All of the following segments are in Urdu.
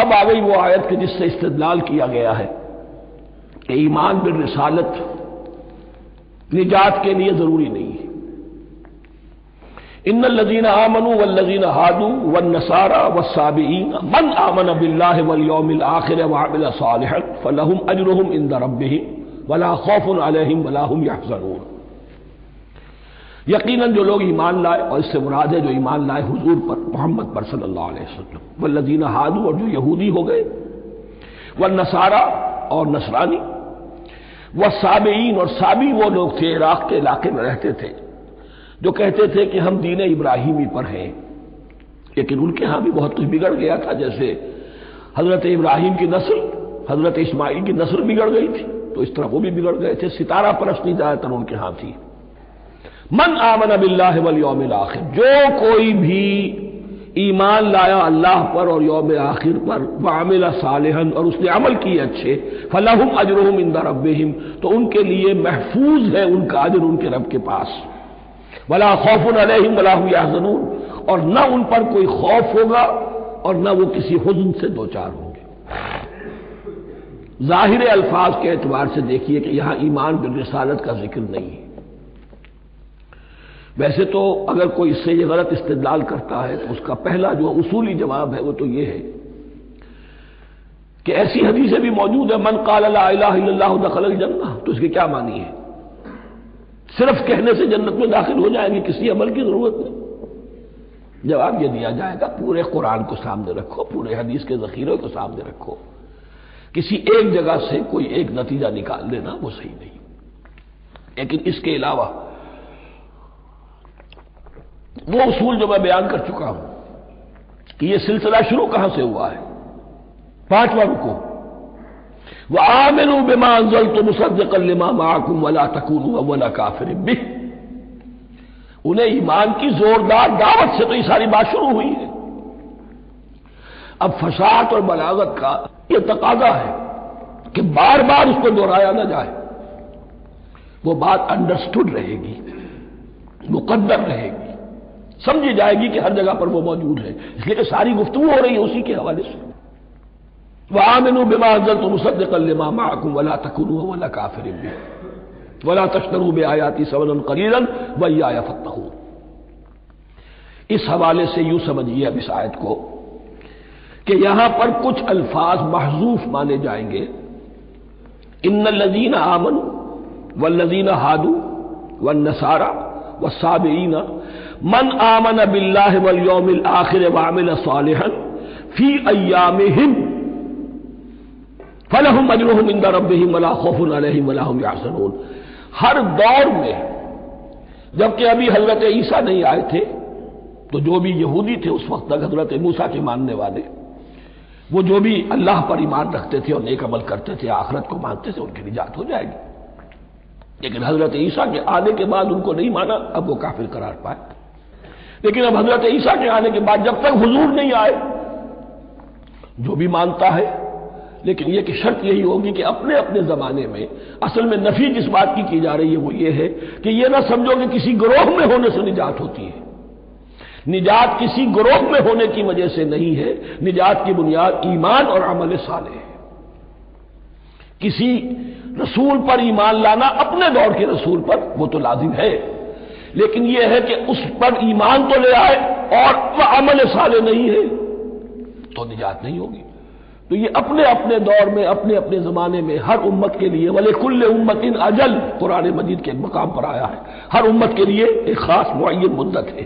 اب آ گئی وہ آیت کہ جس سے استدلال کیا گیا ہے کہ ایمان بالرسالت نجات کے لیے ضروری نہیں ہے۔ ان الذین آمنوا والذین ہادوا والنصارى والصابئین من آمن باللہ والیوم الآخر وعمل صالحا فلہم اجرہم عند ربہم ولا خوف علیہم ولا هم یحزنون۔ یقیناً جو لوگ ایمان لائے، اور اس سے مراد ہے جو ایمان لائے حضور پر، محمد پر صلی اللہ علیہ وسلم، والذین ہادوا، اور جو یہودی ہو گئے، والنصارى، اور نصرانی، والصابئین، اور صابی وہ لوگ تھے عراق کے علاقے میں رہتے تھے جو کہتے تھے کہ ہم دین ابراہیمی پر ہیں، لیکن ان کے ہاں بھی بہت کچھ بگڑ گیا تھا، جیسے حضرت ابراہیم کی نسل حضرت اسماعیل کی نسل بگڑ گئی تھی تو اس طرح وہ بھی بگڑ گئے تھے، ستارہ پرستی زیادہ تر ان کے ہاں تھی۔ من آمن باللہ والیوم الآخر، جو کوئی بھی ایمان لایا اللہ پر اور یوم آخر پر، وعمل صالحا، اور اس نے عمل کیے اچھے، فلہم اجرہم عند ربہم، تو ان کے لیے محفوظ ہے ان کا اجر ان کے رب کے پاس، ولا خوف علیہم ولا هم یحزنون، اور نہ ان پر کوئی خوف ہوگا اور نہ وہ کسی حزن سے دوچار ہوں گے۔ ظاہر الفاظ کے اعتبار سے دیکھیے کہ یہاں ایمان بالرسالت کا ذکر نہیں ہے۔ ویسے تو اگر کوئی اس سے یہ غلط استدلال کرتا ہے تو اس کا پہلا جو اصولی جواب ہے وہ تو یہ ہے کہ ایسی حدیثیں بھی موجود ہے، من قال لا الہ الا اللہ دخل الجنہ، تو اس کے کیا معنی ہے؟ صرف کہنے سے جنت میں داخل ہو جائیں گے، کسی عمل کی ضرورت نہیں؟ جواب یہ دیا جائے گا پورے قرآن کو سامنے رکھو، پورے حدیث کے ذخیرے کو سامنے رکھو، کسی ایک جگہ سے کوئی ایک نتیجہ نکال لینا وہ صحیح نہیں۔ لیکن اس کے علاوہ وہ اصول جو میں بیان کر چکا ہوں کہ یہ سلسلہ شروع کہاں سے ہوا ہے، 5واں رکوع، وآمنوا بما انزلت مصدقا لما معكم ولا تكونوا اول كافر به، انہیں ایمان کی زوردار دعوت سے تو یہ ساری بات شروع ہوئی ہے۔ اب فصاحت اور بلاغت کا یہ تقاضا ہے کہ بار بار اس کو دہرایا نہ جائے، وہ بات انڈرسٹوڈ رہے گی، مقدر رہے گی، سمجھی جائے گی کہ ہر جگہ پر وہ موجود ہے، اس لیے کہ ساری گفتگو ہو رہی ہے اسی کے حوالے سے۔ وآمنوا بما انزلت مصدقا لما معكم ولا تكونوا اول كافر به ولا تشتروا بآياتي ثمنا قليلا وإياي فاتقون۔ اس حوالے سے یوں سمجھیے اب اس آیت کو کہ یہاں پر کچھ الفاظ محذوف مانے جائیں گے، ان الذين آمنوا والذين هادوا والنصارى والصابئين من آمن بالله واليوم الآخر وعمل صالحا في أيامهم فلہم اجرہم عند ربہم ولا خوف علیہم ولا هم یحزنون۔ ہر دور میں جبکہ ابھی حضرت عیسیٰ نہیں آئے تھے تو جو بھی یہودی تھے اس وقت تک حضرت موسیٰ کے ماننے والے، وہ جو بھی اللہ پر ایمان رکھتے تھے اور نیک عمل کرتے تھے، آخرت کو مانتے تھے، ان کی نجات ہو جائے گی۔ لیکن حضرت عیسیٰ کے آنے کے بعد ان کو نہیں مانا، اب وہ کافر قرار پائے۔ لیکن اب حضرت عیسیٰ کے آنے کے بعد جب تک حضور نہیں آئے جو بھی مانتا ہے، لیکن یہ کہ شرط یہی ہوگی کہ اپنے اپنے زمانے میں اصل میں نفی جس بات کی جا رہی ہے وہ یہ ہے کہ یہ نہ سمجھو کہ کسی گروہ میں ہونے سے نجات ہوتی ہے، نجات کسی گروہ میں ہونے کی وجہ سے نہیں ہے، نجات کی بنیاد ایمان اور عمل صالح ہے۔ کسی رسول پر ایمان لانا اپنے دور کے رسول پر وہ تو لازم ہے، لیکن یہ ہے کہ اس پر ایمان تو لے آئے اور وہ عمل صالح نہیں ہے تو نجات نہیں ہوگی۔ تو یہ اپنے اپنے دور میں اپنے اپنے زمانے میں ہر امت کے لیے وَلِكُلِّ أُمَّةٍ أَجَلٌ قرآن مجید کے مقام پر آیا ہے، ہر امت کے لیے ایک خاص معین مدت ہے۔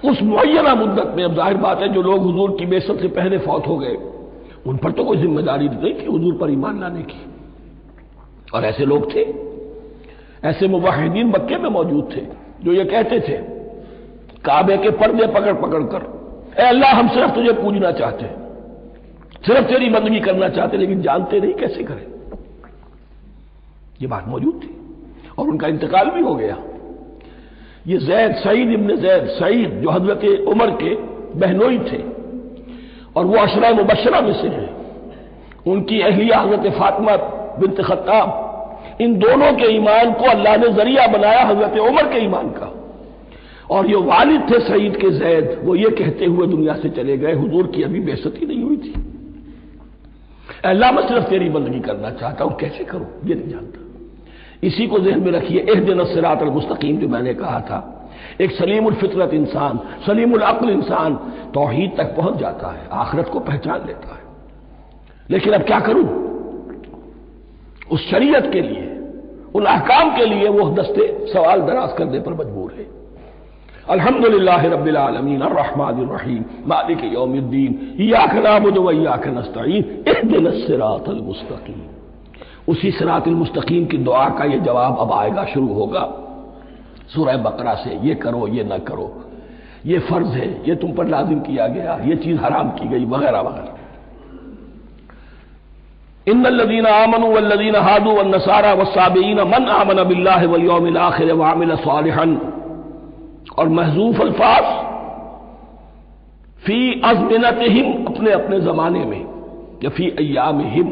اس معینہ مدت میں اب ظاہر بات ہے جو لوگ حضور کی بعثت سے پہلے فوت ہو گئے ان پر تو کوئی ذمہ داری نہیں کہ حضور پر ایمان لانے کی، اور ایسے لوگ تھے، ایسے موحدین مکے میں موجود تھے جو یہ کہتے تھے کعبے کے پردے پکڑ پکڑ کر، اے اللہ ہم صرف تجھے پوجنا چاہتے ہیں، صرف تیری بندگی کرنا چاہتے ہیں، لیکن جانتے نہیں کیسے کریں۔ یہ بات موجود تھی اور ان کا انتقال بھی ہو گیا۔ یہ زید، سعید ابن زید، سعید جو حضرت عمر کے بہنوئی تھے اور وہ عشرہ مبشرہ میں سے ہیں، ان کی اہلیہ حضرت فاطمہ بنت خطاب، ان دونوں کے ایمان کو اللہ نے ذریعہ بنایا حضرت عمر کے ایمان کا، اور یہ والد تھے سعید کے زید، وہ یہ کہتے ہوئے دنیا سے چلے گئے حضور کی ابھی بعثت ہی نہیں ہوئی تھی، اے اللہ میں صرف تیری بندگی کرنا چاہتا ہوں، کیسے کروں یہ نہیں جانتا۔ اسی کو ذہن میں رکھیے، اہدنا الصراط المستقیم جو میں نے کہا تھا، ایک سلیم الفطرت انسان، سلیم العقل انسان توحید تک پہنچ جاتا ہے، آخرت کو پہچان لیتا ہے، لیکن اب کیا کروں؟ اس شریعت کے لیے، ان احکام کے لیے وہ دستے سوال دراز کرنے پر مجبور ہے۔ الحمدللہ رب العالمین الرحمن الرحیم مالک یوم الدین ایاک نعبد و ایاک نستعین اہدنا الصراط المستقیم۔ اسی صراط المستقیم کی دعا کا یہ جواب اب آئے گا، شروع ہوگا سورہ بقرہ سے، یہ کرو یہ نہ کرو، یہ فرض ہے، یہ تم پر لازم کیا گیا، یہ چیز حرام کی گئی، وغیرہ وغیرہ۔ ان الذين آمنوا والذين هادوا والنصارى والصابئين من آمن بالله واليوم الآخر وعمل صالحا، اور محذوف الفاظ فی ازمنتہم، اپنے اپنے زمانے میں، یا فی ایامہم،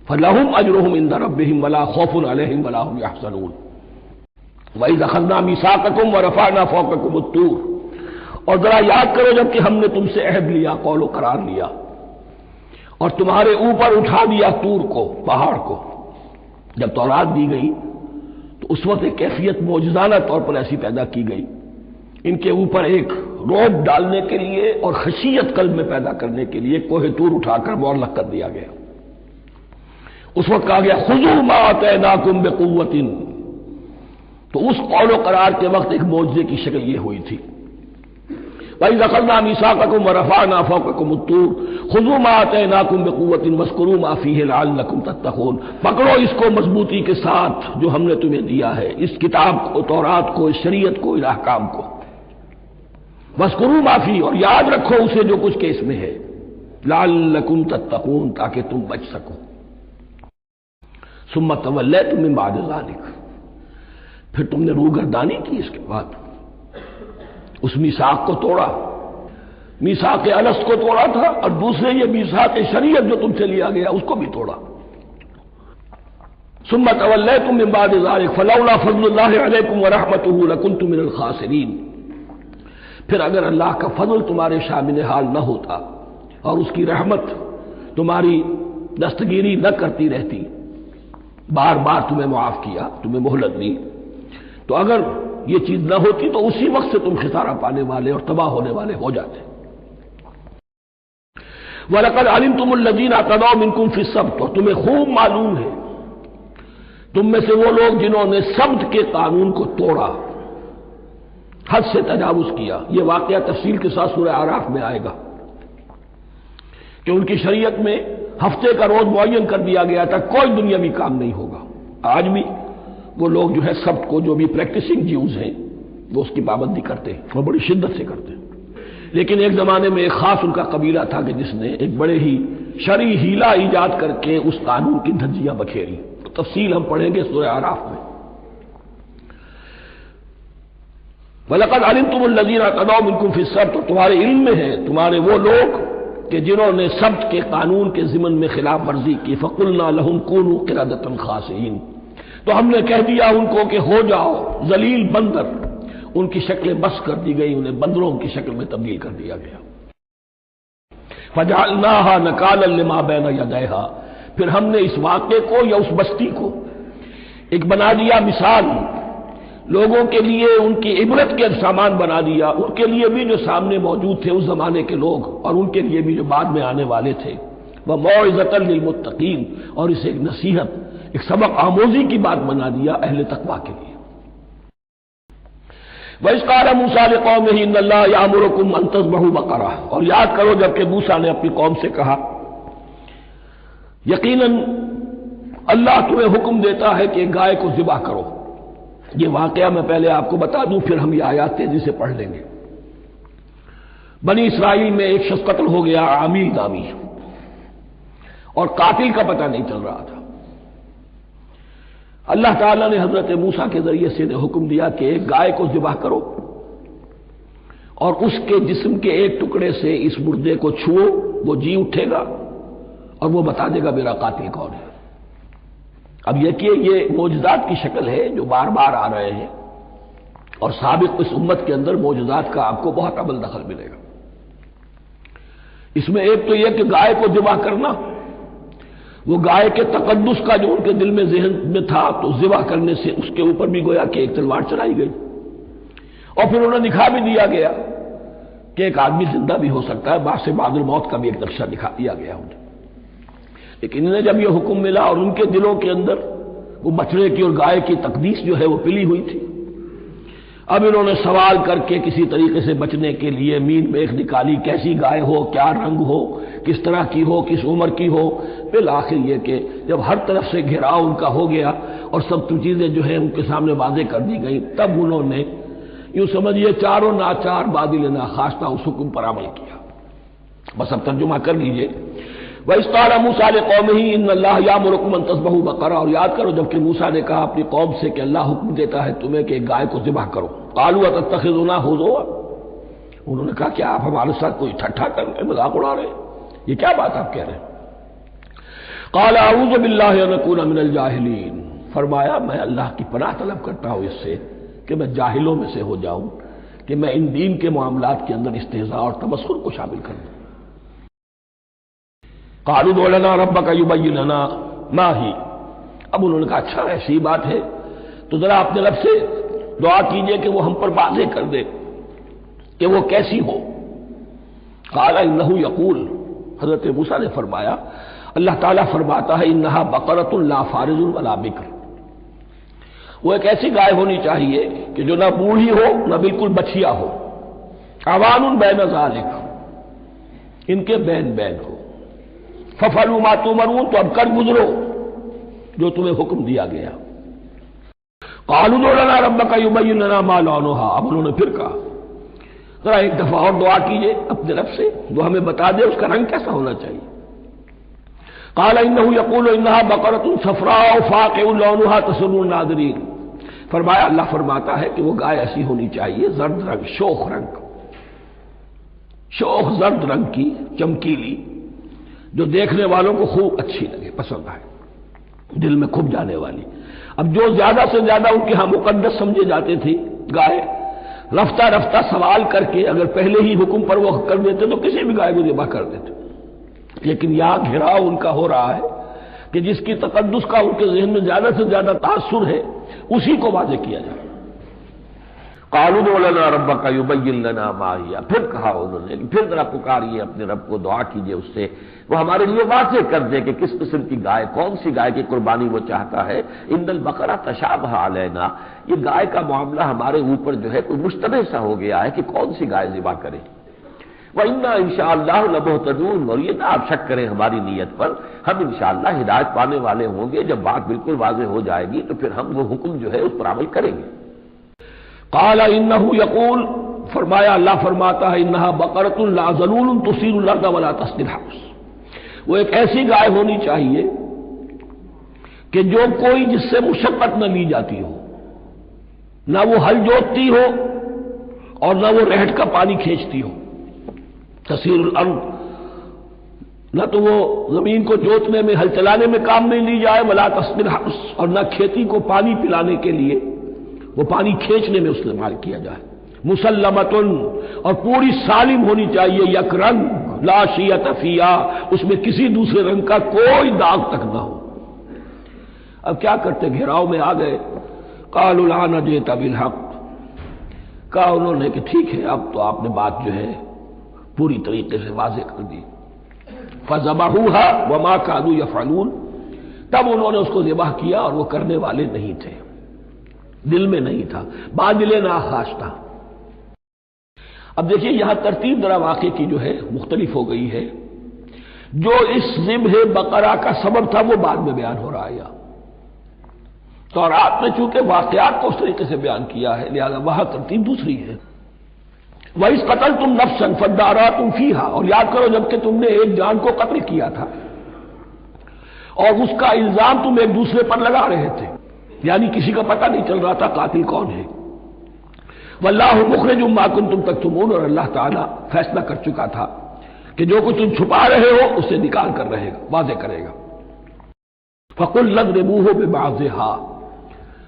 فلہم اجرہم عند ربہم ولا خوف علیہم ولا هم یحزنون۔ وَإِذْ أَخَذْنَا مِيثَاقَكُمْ وَرَفَعْنَا فَوْقَكُمُ الطُّورَ، اور ذرا یاد کرو جب کہ ہم نے تم سے عہد لیا، قول و قرار لیا، اور تمہارے اوپر اٹھا دیا طور کو، پہاڑ کو۔ جب تورات دی گئی تو اس وقت ایک کیفیت معجزانہ طور پر ایسی پیدا کی گئی، ان کے اوپر ایک روب ڈالنے کے لیے اور خشیت قلب میں پیدا کرنے کے لیے کوہ طور اٹھا کر معلق کر دیا گیا۔ اس وقت کہا گیا خذوا ما آتیناکم بقوۃ، تو اس قول و قرار کے وقت ایک معجزے کی شکل یہ ہوئی تھی۔ وَإِذْ أَخَذْنَا مِيثَاقَكُمْ وَرَفَعْنَا فَوْقَكُمُ الطُّورَ خُذُوا مَا آتَيْنَاكُمْ بِقُوَّةٍ وَاذْكُرُوا مَا فِيهِ لَعَلَّكُمْ تَتَّقُونَ، پکڑو اس کو مضبوطی کے ساتھ جو ہم نے تمہیں دیا ہے، اس کتاب کو، تورات کو، اس شریعت کو، اس احکام کو۔ وَاذْكُرُوا مَا فِيهِ، اور یاد رکھو اسے جو کچھ کہ اس میں ہے، لَعَلَّكُمْ تَتَّقُونَ، تاکہ تم بچ سکو۔ ثُمَّ تَوَلَّيْتُم مِّن بَعْدِ ذَلِكَ، پھر تم نے روگردانی کی اس کے بعد، اس میثاق کو توڑا، میثاق الست کو توڑا تھا، اور دوسرے یہ میثاق شریعت جو تم سے لیا گیا اس کو بھی توڑا۔ ثم تولیتم من بعد ذلك فلولا فضل اللہ علیکم ورحمتہ لکنتم من الخاسرین، پھر اگر اللہ کا فضل تمہارے شامل حال نہ ہوتا اور اس کی رحمت تمہاری دستگیری نہ کرتی رہتی، بار بار تمہیں معاف کیا، تمہیں مہلت دی، تو اگر یہ چیز نہ ہوتی تو اسی وقت سے تم خسارہ پانے والے اور تباہ ہونے والے ہو جاتے۔ وَلَقَدْ عَلِمْتُمُ الَّذِينَ اعْتَدَوْا مِنْكُمْ فِي السَّبْتِ، اور تمہیں خوب معلوم ہے تم میں سے وہ لوگ جنہوں نے سبت کے قانون کو توڑا، حد سے تجاوز کیا۔ یہ واقعہ تفصیل کے ساتھ سورہ اعراف میں آئے گا کہ ان کی شریعت میں ہفتے کا روز معین کر دیا گیا تھا، کوئی دنیاوی کام نہیں ہوگا۔ آج بھی وہ لوگ جو ہے سبت کو، جو بھی پریکٹسنگ جیوز ہیں، وہ اس کی پابندی کرتے ہیں اور بڑی شدت سے کرتے ہیں۔ لیکن ایک زمانے میں ایک خاص ان کا قبیلہ تھا کہ جس نے ایک بڑے ہی شرعی ہیلا ایجاد کر کے اس قانون کی دھجیاں بکھیری، تفصیل ہم پڑھیں گے سورہ اعراف میں۔ وَلَقَدْ عَلِمْتُمُ الَّذِينَ اعْتَدَوْا مِنْكُمْ فِي السَّبْتِ، اور تمہارے علم میں ہے تمہارے وہ لوگ کہ جنہوں نے سبت کے قانون کے ضمن میں خلاف ورزی کی، فَقُلْنَا لَهُمْ كُونُوا قِرَدَةً خَاسِئِينَ، تو ہم نے کہہ دیا ان کو کہ ہو جاؤ ذلیل بندر، ان کی شکلیں بس کر دی گئی، انہیں بندروں کی شکل میں تبدیل کر دیا گیا۔ فَجَعَلْنَاهَا نَكَالًا لِمَا بَيْنَ يَدَيْهَا، پھر ہم نے اس واقعے کو یا اس بستی کو ایک بنا دیا مثال، لوگوں کے لیے ان کی عبرت کے سامان بنا دیا، ان کے لیے بھی جو سامنے موجود تھے اس زمانے کے لوگ، اور ان کے لیے بھی جو بعد میں آنے والے تھے، وَمَوْعِظَةً لِّلْمُتَّقِينَ، اور اسے ایک نصیحت، ایک سبق آموزی کی بات بنا دیا اہل تقویٰ کے لیے۔ وَإِذْ قَالَ مُوسَىٰ لِقَوْمِهِ إِنَّ اللَّهَ يَأْمُرُكُمْ أَن تَذْبَحُوا بَقَرَةً، اور یاد کرو جب کہ موسیٰ نے اپنی قوم سے کہا یقیناً اللہ تمہیں حکم دیتا ہے کہ گائے کو ذبح کرو۔ یہ واقعہ میں پہلے آپ کو بتا دوں، پھر ہم یہ آیات تیزی سے پڑھ لیں گے۔ بنی اسرائیل میں ایک شخص قتل ہو گیا، عامیل نامی، اور قاتل کا پتہ نہیں چل رہا تھا۔ اللہ تعالیٰ نے حضرت موسیٰ کے ذریعے سے حکم دیا کہ ایک گائے کو ذبح کرو اور اس کے جسم کے ایک ٹکڑے سے اس مردے کو چھوؤ، وہ جی اٹھے گا اور وہ بتا دے گا میرا قاتل کون ہے۔ اب یہ کہ یہ معجزات کی شکل ہے جو بار بار آ رہے ہیں، اور سابق اس امت کے اندر معجزات کا آپ کو بہت عمل دخل ملے گا۔ اس میں ایک تو یہ کہ گائے کو ذبح کرنا، وہ گائے کے تقدس کا جو ان کے دل میں ذہن میں تھا، تو ذبح کرنے سے اس کے اوپر بھی گویا کہ ایک تلوار چلائی گئی، اور پھر انہیں دکھا بھی دیا گیا کہ ایک آدمی زندہ بھی ہو سکتا ہے، بعد سے بعد الموت کا بھی ایک نقشہ دکھا دیا گیا انہیں۔ لیکن انہیں جب یہ حکم ملا اور ان کے دلوں کے اندر وہ بچڑے کی اور گائے کی تقدیس جو ہے وہ پلی ہوئی تھی، اب انہوں نے سوال کر کے کسی طریقے سے بچنے کے لیے مین میخ نکالی، کیسی گائے ہو، کیا رنگ ہو، کس طرح کی ہو، کس عمر کی ہو۔ بالآخر یہ کہ جب ہر طرف سے گھیراؤ ان کا ہو گیا اور سب چیزیں جو ہیں ان کے سامنے واضح کر دی گئیں، تب انہوں نے یوں سمجھیے چاروں ناچار بادل ناخواستہ اس حکم پر عمل کیا۔ بس اب ترجمہ کر لیجئے۔ وَإِذْ قَالَ مُوسَىٰ لِقَوْمِهِ إِنَّ اللَّهَ يَأْمُرُكُمْ أَن تَذْبَحُوا بَقَرَةً، اور یاد کرو جب کہ موسیٰ نے کہا اپنی قوم سے کہ اللہ حکم دیتا ہے تمہیں کہ ایک گائے کو ذبح کرو۔ قَالُوا أَتَتَّخِذُنَا هُزُوًا، انہوں نے کہا کیا آپ ہمارے ساتھ کوئی ٹھٹھا کر رہے ہیں، مذاق اڑا رہے ہیں، یہ کیا بات آپ کہہ رہے ہیں؟ قَالَ أَعُوذُ بِاللَّهِ أَنْ أَكُونَ مِنَ الْجَاهِلِينَ، فرمایا میں اللہ کی پناہ طلب کرتا ہوں اس سے کہ میں جاہلوں میں سے ہو جاؤں، کہ میں ان دین کے معاملات کے اندر استہزاء اور تمسخر کو شامل کر دوں۔ قالوا ادع لنا ربك يبين لنا ما هي، اب انہوں نے کہا اچھا ایسی بات ہے تو ذرا اپنے رب سے دعا کیجئے کہ وہ ہم پر واضح کر دے کہ وہ کیسی ہو۔ قال انه يقول، حضرت موسیٰ نے فرمایا اللہ تعالیٰ فرماتا ہے انها بقرۃ لا فارض ولا بکر، وہ ایک ایسی گائے ہونی چاہیے کہ جو نہ بوڑھی ہو نہ بالکل بچیا ہو، عوان بین ذالک، ان کے بین بین ہو، ففعلوا ما تؤمرون، تو اب کر گزرو جو تمہیں حکم دیا گیا۔ قالوا ادع لنا ربك يبين لنا ما لونها، اب انہوں نے پھر کہا ذرا ایک دفعہ اور دعا کیجئے اپنے رب سے وہ ہمیں بتا دے اس کا رنگ کیسا ہونا چاہیے۔ قال انه يقول انها بقرة صفراء فاقع لونها تسر الناظرين، فرمایا اللہ فرماتا ہے کہ وہ گائے ایسی ہونی چاہیے زرد رنگ، شوخ زرد رنگ کی، چمکیلی، جو دیکھنے والوں کو خوب اچھی لگے، پسند آئے، دل میں کھب جانے والی۔ اب جو زیادہ سے زیادہ ان کے ہاں مقدس سمجھے جاتے تھے گائے، رفتہ رفتہ سوال کر کے اگر پہلے ہی حکم پر وہ کر دیتے تو کسی بھی گائے کو ذبح کر دیتے، لیکن یہاں گھیراؤ ان کا ہو رہا ہے کہ جس کی تقدس کا ان کے ذہن میں زیادہ سے زیادہ تاثر ہے اسی کو واضح کیا جائے۔ قالوا ادع لنا ربك يبين لنا ما هي، پھر کہا انہوں نے پھر ذرا پکاریے اپنے رب کو، دعا کیجئے اس سے وہ ہمارے لیے واضح کر دے کہ کس قسم کی گائے، کون سی گائے کی قربانی وہ چاہتا ہے۔ ان البقرہ تشابہ علینا، یہ گائے کا معاملہ ہمارے اوپر جو ہے کوئی مشتبہ سا ہو گیا ہے کہ کون سی گائے ذبح کرے۔ وَإِنَّا إِن شاء اللَّهُ لَمُهْتَدُونَ، اور یہ نہ آپ شک کریں ہماری نیت پر، ہم انشاءاللہ ہدایت پانے والے ہوں گے، جب بات بالکل واضح ہو جائے گی تو پھر ہم وہ حکم جو ہے اس پر عمل کریں گے۔ قال انه يقول، فرمایا اللہ فرماتا ہے انها بقرۃ لا ذلول تثير الارض ولا تسقي الحرث، وہ ایک ایسی گائے ہونی چاہیے کہ جو کوئی جس سے مشقت نہ لی جاتی ہو، نہ وہ ہل جوتتی ہو اور نہ وہ رہٹ کا پانی کھینچتی ہو۔ تسیر الارض، نہ تو وہ زمین کو جوتنے میں، ہل چلانے میں کام نہیں لی جائے، ولا تسقي الحرث، اور نہ کھیتی کو پانی پلانے کے لیے وہ پانی کھینچنے میں استعمال کیا جائے۔ مسلمتن، اور پوری سالم ہونی چاہیے، یک رنگ، لا شیۃ فیہا، اس میں کسی دوسرے رنگ کا کوئی داغ تک نہ ہو۔ اب کیا کرتے، گھیراؤ میں آ گئے۔ قالوا الآن جئت بالحق، کہا انہوں نے کہ ٹھیک ہے اب تو آپ نے بات جو ہے پوری طریقے سے واضح کر دی۔ فذبحوها وما كانوا يفعلون، تب انہوں نے اس کو ذبح کیا اور وہ کرنے والے نہیں تھے، دل میں نہیں تھا، بادل ناخواستہ۔ اب دیکھیے یہاں ترتیب ذرا واقعے کی جو ہے مختلف ہو گئی ہے، جو اس ذبح بقرہ کا سبب تھا وہ بعد میں بیان ہو رہا ہے۔ تورات میں چونکہ واقعات کو اس طریقے سے بیان کیا ہے لہذا وہاں ترتیب دوسری ہے۔ وَإِذْ قَتَلْتُمْ نَفْسًا فَادَّارَأْتُمْ فِيهَا، اور یاد کرو جب کہ تم نے ایک جان کو قتل کیا تھا اور اس کا الزام تم ایک دوسرے پر لگا رہے تھے، یعنی کسی کا پتہ نہیں چل رہا تھا قاتل کون ہے۔ واللہ مخرج ما کنتم تکتمون، اور اللہ تعالیٰ فیصلہ کر چکا تھا کہ جو کچھ تم چھپا رہے ہو اسے نکال کر رہے گا، واضح کرے گا۔ فَقُلْ اضْرِبُوهُ بِبَعْضِهَا،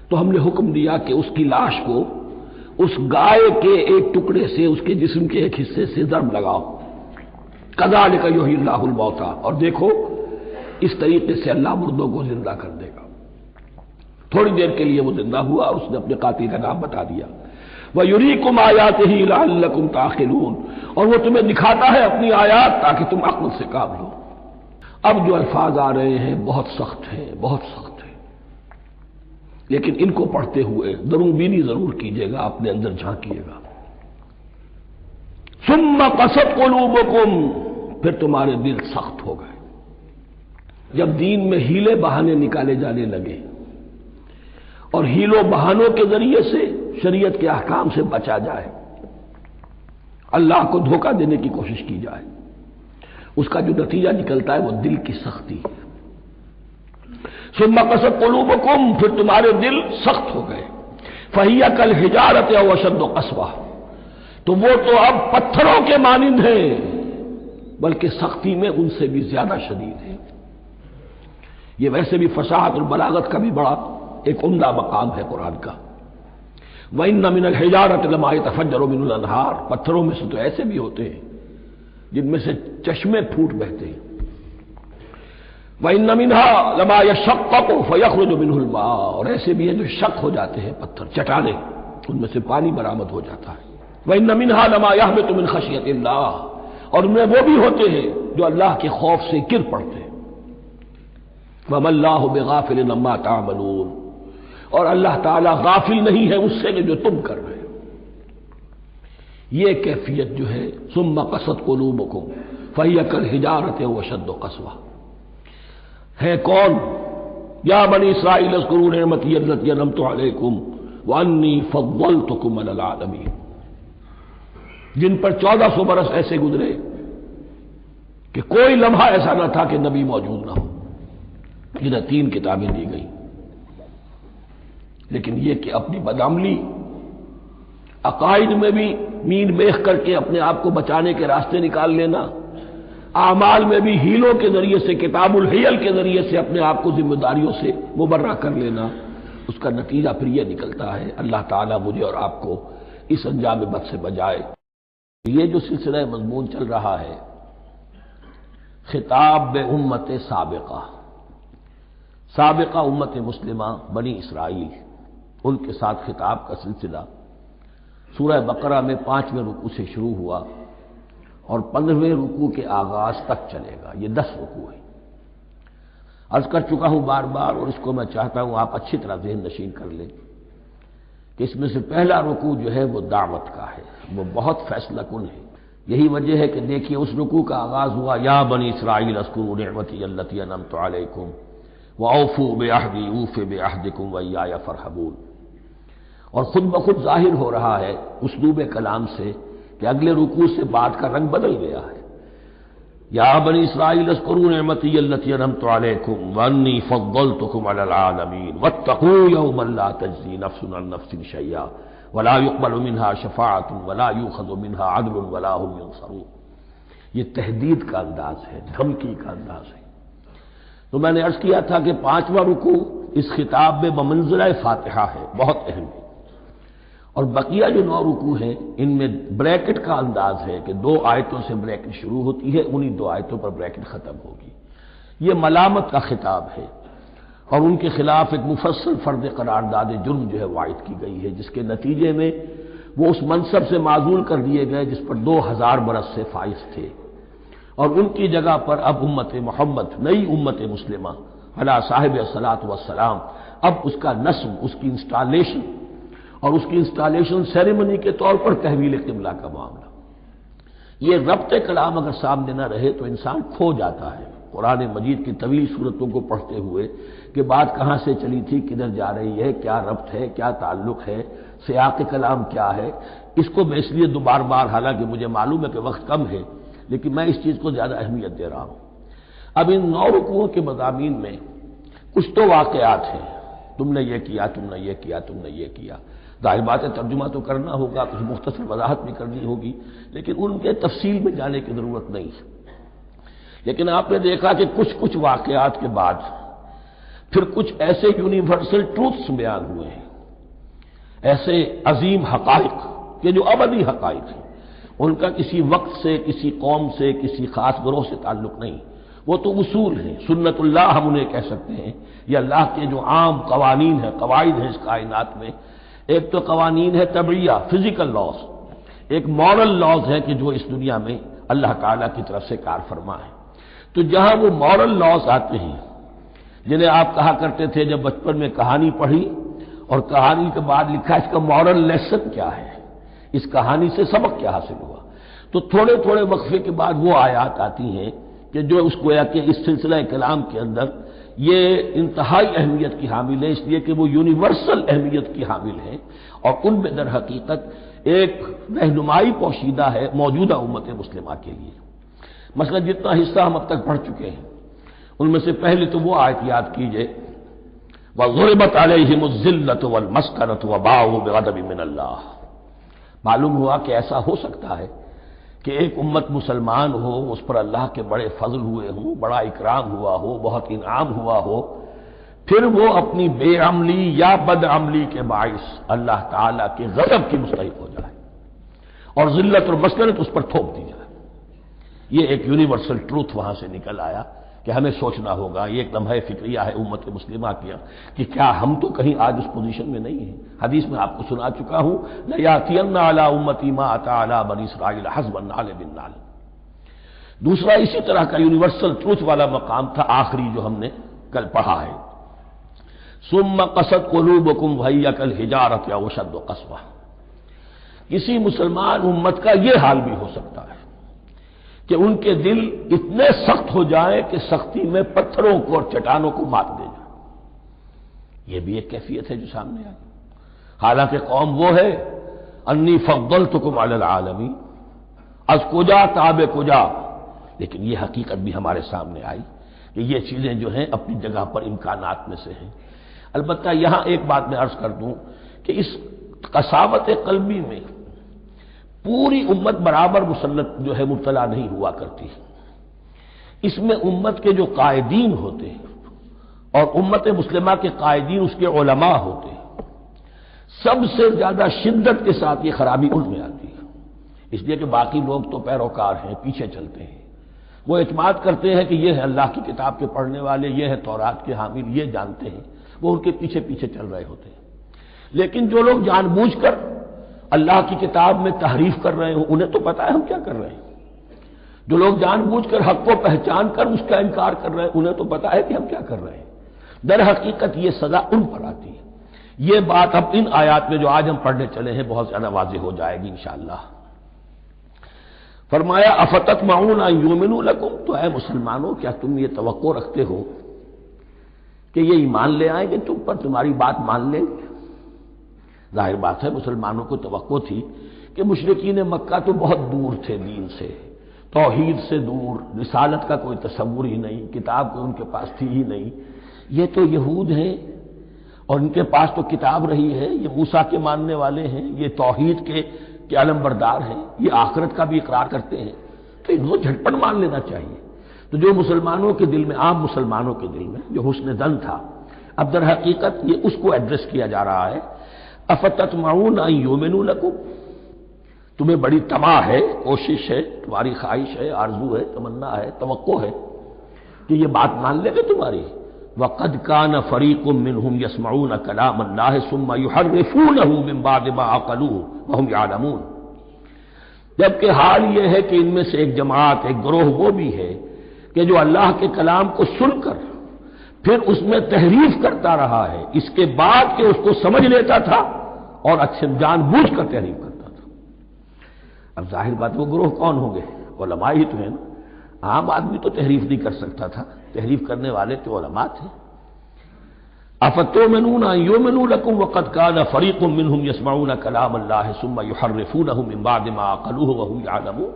تو ہم نے حکم دیا کہ اس کی لاش کو اس گائے کے ایک ٹکڑے سے اس کے جسم کے ایک حصے سے ضرب لگاؤ، کذالک یحیی اللہ الموتیٰ، اور دیکھو اس طریقے سے اللہ مردوں کو زندہ کر دے گا۔ تھوڑی دیر کے لیے وہ زندہ ہوا اور اس نے اپنے قاتل کا نام بتا دیا۔ وَيُرِيكُمْ آيَاتِهِ لَعَلَّكُمْ تَعْقِلُونَ، اور وہ تمہیں دکھاتا ہے اپنی آیات تاکہ تم عقل سے کام لو۔ اب جو الفاظ آ رہے ہیں بہت سخت ہیں، بہت سخت ہیں، لیکن ان کو پڑھتے ہوئے درون بینی ضرور کیجیے گا، اپنے اندر جھانکیے گا۔ ثُمَّ قَسَتْ قُلُوبُكُمْ، پھر تمہارے دل سخت ہو گئے جب دین میں ہیلے بہانے نکالے جانے لگے اور ہیلوں بہانوں کے ذریعے سے شریعت کے احکام سے بچا جائے، اللہ کو دھوکہ دینے کی کوشش کی جائے، اس کا جو نتیجہ نکلتا ہے وہ دل کی سختی ہے۔ ثم قست قلوبکم، پھر تمہارے دل سخت ہو گئے، فہی کالحجارۃ او اشد قسوہ، تو وہ تو اب پتھروں کے مانند ہیں بلکہ سختی میں ان سے بھی زیادہ شدید ہے۔ یہ ویسے بھی فصاحت اور بلاغت کا بھی بڑا ایک عمدہ مقام ہے قرآن کا۔ وَإِنَّ مِنَ الْحِجَارَةِ لَمَا يَتَفَجَّرُ مِنْهُ الْأَنْهَارُ، پتھروں میں سے تو ایسے بھی ہوتے ہیں جن میں سے چشمے پھوٹ بہتے ہیں۔ وَإِنَّ مِنْهَا لَمَا يَشَقَّقُ فَيَخْرُجُ مِنْهُ الْمَاءُ، اور ایسے بھی ہیں جو شق ہو جاتے ہیں، پتھر چٹانے، ان میں سے پانی برآمد ہو جاتا ہے۔ وَإِنَّ مِنْهَا لَمَا يَهْبِطُ مِنْ خَشْيَةِ اللَّهِ، اور ان میں وہ بھی ہوتے ہیں جو اللہ کے خوف سے گر پڑتے ہیں۔ وَمَا اللَّهُ بِغَافِلٍ عَمَّا تَعْمَلُونَ، اور اللہ تعالیٰ غافل نہیں ہے اس سے جو تم کر رہے ہو۔ یہ کیفیت جو ہے ثم قست قلوبکم فہی کالحجارۃ او اشد قسوہ، ہے کون؟ یا بنی اسرائیل اذکروا نعمتی التي انعمت علیکم وانی فضلتکم علی العالمین، جن پر 1400 برس ایسے گزرے کہ کوئی لمحہ ایسا نہ تھا کہ نبی موجود نہ ہو، جنہیں 3 کتابیں دی گئی، لیکن یہ کہ اپنی بدعملی، عقائد میں بھی مین میخ کر کے اپنے آپ کو بچانے کے راستے نکال لینا، اعمال میں بھی ہیلوں کے ذریعے سے، کتاب الحیل کے ذریعے سے اپنے آپ کو ذمہ داریوں سے مبرہ کر لینا، اس کا نتیجہ پھر یہ نکلتا ہے۔ اللہ تعالیٰ مجھے اور آپ کو اس انجام بد سے بچائے۔ یہ جو سلسلہ مضمون چل رہا ہے خطاب بے امت سابقہ، سابقہ امت مسلمہ بنی اسرائیل، ان کے ساتھ خطاب کا سلسلہ سورہ بقرہ میں 5ویں رکوع سے شروع ہوا اور 15ویں رکوع کے آغاز تک چلے گا۔ یہ 10 رکوع ہیں، عرض کر چکا ہوں بار بار، اور اس کو میں چاہتا ہوں آپ اچھی طرح ذہن نشین کر لیں کہ اس میں سے پہلا رکوع جو ہے وہ دعوت کا ہے، وہ بہت فیصلہ کن ہے۔ یہی وجہ ہے کہ دیکھیے اس رکوع کا آغاز ہوا یا بنی اسرائیل اذکروا نعمتی التی انعمت علیکم وَأَوْفُوا بِعَهْدِي أُوفِ بِعَهْدِكُمْ وَإِيَّايَ فَارْهَبُونِ، اور خود بخود ظاہر ہو رہا ہے اسلوب کلام سے کہ اگلے رکوع سے بات کا رنگ بدل گیا ہے۔ یا بنی اسرائیل اذکروا نعمتی التی انعمت علیکم وانی فضلتکم علی العالمین واتقوا یوما لا تجزی نفس عن نفس شیئا ولا يقبل منها شفاعۃ ولا یؤخذ منها عدل ولا هم ينصرون۔ یہ تہدید کا انداز ہے، دھمکی کا انداز ہے۔ تو میں نے عرض کیا تھا کہ 5واں رکوع اس خطاب میں بمنزلہ فاتحہ ہے، بہت اہم ہے، اور بقیہ جو 9 رکوع ہیں ان میں بریکٹ کا انداز ہے کہ 2 آیتوں سے بریکٹ شروع ہوتی ہے، انہی 2 آیتوں پر بریکٹ ختم ہوگی۔ یہ ملامت کا خطاب ہے اور ان کے خلاف ایک مفصل فرد قرارداد جرم جو ہے وائد کی گئی ہے، جس کے نتیجے میں وہ اس منصب سے معزول کر دیے گئے جس پر 2000 برس سے فائز تھے، اور ان کی جگہ پر اب امت محمد، نئی امت مسلمہ علی صاحب الصلاۃ والسلام، اب اس کا نصب، اس کی انسٹالیشن اور اس کی انسٹالیشن سیریمنی کے طور پر تحویل قبلہ کا معاملہ۔ یہ ربط کلام اگر سامنے نہ رہے تو انسان کھو جاتا ہے قرآن مجید کی طویل صورتوں کو پڑھتے ہوئے کہ بات کہاں سے چلی تھی، کدھر جا رہی ہے، کیا ربط ہے، کیا تعلق ہے، سیاق کلام کیا ہے۔ اس کو میں اس لیے بار بار، حالانکہ مجھے معلوم ہے کہ وقت کم ہے لیکن میں اس چیز کو زیادہ اہمیت دے رہا ہوں۔ اب ان 9 رکوعوں کے مضامین میں کچھ تو واقعات ہیں، تم نے یہ کیا، تم نے یہ کیا، تم نے یہ کیا، ظاہر بات ہے ترجمہ تو کرنا ہوگا، کچھ مختصر وضاحت بھی کرنی ہوگی، لیکن ان کے تفصیل میں جانے کی ضرورت نہیں ہے۔ لیکن آپ نے دیکھا کہ کچھ واقعات کے بعد پھر کچھ ایسے یونیورسل ٹروتھس بیان ہوئے ہیں ایسے عظیم حقائق کہ جو ابدی حقائق ہیں، ان کا کسی وقت سے، کسی قوم سے، کسی خاص گروہ سے تعلق نہیں، وہ تو اصول ہیں، سنت اللہ ہم انہیں کہہ سکتے ہیں، یہ اللہ کے جو عام قوانین ہیں، قواعد ہیں اس کائنات میں۔ ایک تو قوانین ہے طبعیہ، فزیکل لاز، ایک مورل لاز ہے کہ جو اس دنیا میں اللہ تعالیٰ کی طرف سے کار فرما ہے۔ تو جہاں وہ مورل لاز آتے ہیں، جنہیں آپ کہا کرتے تھے جب بچپن میں کہانی پڑھی اور کہانی کے بعد لکھا اس کا مورل لیسن کیا ہے، اس کہانی سے سبق کیا حاصل ہوا، تو تھوڑے تھوڑے وقفے کے بعد وہ آیات آتی ہیں کہ جو اس گویا کہ اس سلسلہ کلام کے اندر یہ انتہائی اہمیت کی حامل ہے، اس لیے کہ وہ یونیورسل اہمیت کی حامل ہیں، اور ان میں در حقیقت ایک رہنمائی پوشیدہ ہے موجودہ امت مسلمہ کے لیے۔ مثلا جتنا حصہ ہم اب تک پڑھ چکے ہیں ان میں سے پہلے تو وہ آیت یاد کیجئے، وَضُرِبَتْ عَلَيْهِمُ الذِّلَّةُ وَالْمَسْكَنَةُ وَبَاءُوا بِغَضَبٍ مِّنَ اللَّهِ۔ معلوم ہوا کہ ایسا ہو سکتا ہے کہ ایک امت مسلمان ہو، اس پر اللہ کے بڑے فضل ہوئے ہوں، بڑا اکرام ہوا ہو، بہت انعام ہوا ہو، پھر وہ اپنی بے عملی یا بد عملی کے باعث اللہ تعالیٰ کے غضب کی مستحق ہو جائے اور ذلت اور مسکنت اس پر تھوپ دی جائے۔ یہ ایک یونیورسل ٹروتھ وہاں سے نکل آیا کہ ہمیں سوچنا ہوگا، یہ ایک لمحہ فکریہ ہے امت مسلمہ کیا کہ کیا ہم تو کہیں آج اس پوزیشن میں نہیں ہیں۔ حدیث میں آپ کو سنا چکا ہوں، لَيَأْتِيَنَّ عَلَىٰ أُمَّتِي مَا أَتَىٰ عَلَىٰ بَنِي إِسْرَائِيلَ حَسْبَ النَّعْلِ بِالنَّعْلِ۔ دوسرا اسی طرح کا یونیورسل ٹروتھ والا مقام تھا آخری جو ہم نے کل پڑھا ہے، ثُمَّ قَسَتْ قُلُوبُكُمْ وَهِيَ كَالْحِجَارَةِ أَوْ أَشَدُّ قَسْوَةً۔ کسی مسلمان امت کا یہ حال بھی ہو سکتا ہے کہ ان کے دل اتنے سخت ہو جائیں کہ سختی میں پتھروں کو اور چٹانوں کو مات دے جائیں۔ یہ بھی ایک کیفیت ہے جو سامنے آئی، حالانکہ قوم وہ ہے انی فضلتکم علی العالمین، از کجا تاب کجا، لیکن یہ حقیقت بھی ہمارے سامنے آئی کہ یہ چیزیں جو ہیں اپنی جگہ پر امکانات میں سے ہیں۔ البتہ یہاں ایک بات میں عرض کر دوں کہ اس قساوت قلبی میں پوری امت برابر مسلط جو ہے مبتلا نہیں ہوا کرتی، اس میں امت کے جو قائدین ہوتے ہیں اور امت مسلمہ کے قائدین اس کے علماء ہوتے ہیں، سب سے زیادہ شدت کے ساتھ یہ خرابی ان میں آتی ہے، اس لیے کہ باقی لوگ تو پیروکار ہیں، پیچھے چلتے ہیں، وہ اعتماد کرتے ہیں کہ یہ ہے اللہ کی کتاب کے پڑھنے والے، یہ ہے تورات کے حامل، یہ جانتے ہیں، وہ ان کے پیچھے پیچھے چل رہے ہوتے ہیں۔ لیکن جو لوگ جان بوجھ کر اللہ کی کتاب میں تحریف کر رہے ہوں، انہیں تو پتا ہے ہم کیا کر رہے ہیں۔ جو لوگ جان بوجھ کر حق کو پہچان کر اس کا انکار کر رہے ہیں، انہیں تو پتا ہے کہ ہم کیا کر رہے ہیں۔ در حقیقت یہ سزا ان پر آتی ہے۔ یہ بات اب ان آیات میں جو آج ہم پڑھنے چلے ہیں بہت زیادہ واضح ہو جائے گی انشاءاللہ۔ فرمایا افتطمعون ان یؤمنوا لکم، تو اے مسلمانوں کیا تم یہ توقع رکھتے ہو کہ یہ ایمان لے آئیں گے تم پر، تمہاری بات مان لیں گے؟ ظاہر بات ہے مسلمانوں کو توقع تھی کہ مشرکین مکہ تو بہت دور تھے دین سے، توحید سے دور، رسالت کا کوئی تصور ہی نہیں، کتاب کوئی ان کے پاس تھی ہی نہیں۔ یہ تو یہود ہیں اور ان کے پاس تو کتاب رہی ہے، یہ موسیٰ کے ماننے والے ہیں، یہ توحید کے علم بردار ہیں، یہ آخرت کا بھی اقرار کرتے ہیں، تو ان کو جھٹپٹ مان لینا چاہیے۔ تو جو مسلمانوں کے دل میں، عام مسلمانوں کے دل میں جو حسن ظن تھا، اب در حقیقت یہ اس کو ایڈریس کیا جا رہا ہے، افتطمعون ان یؤمنوا لکم، تمہیں بڑی طمع ہے، کوشش ہے، تمہاری خواہش ہے، آرزو ہے، تمنا ہے، توقع ہے کہ یہ بات مان لے گے تمہاری۔ وَقَدْ كَانَ فَرِيقٌ مِّنْهُمْ يَسْمَعُونَ كَلَامَ اللَّهِ ثُمَّ يُحَرِّفُونَهُ مِن بَعْدِ مَا عَقَلُوهُ وَهُمْ يَعْلَمُونَ، جبکہ حال یہ ہے کہ ان میں سے ایک جماعت، ایک گروہ وہ بھی ہے کہ جو اللہ کے کلام کو سن کر پھر اس میں تحریف کرتا رہا ہے، اس کے بعد کہ اس کو سمجھ لیتا تھا اور اچھے جان بوجھ کر تحریف کرتا تھا۔ اب ظاہر بات وہ گروہ کون ہوں گے؟ علماء ہی تو ہیں نا، عام آدمی تو تحریف نہیں کر سکتا تھا، تحریف کرنے والے تو علماء تھے۔ افتؤمنون ان یؤمنوا لکم وقد کان فریق منهم یسمعون کلام اللہ ثم یحرفونہ من بعد ما عقلوہ وهم یعلمون،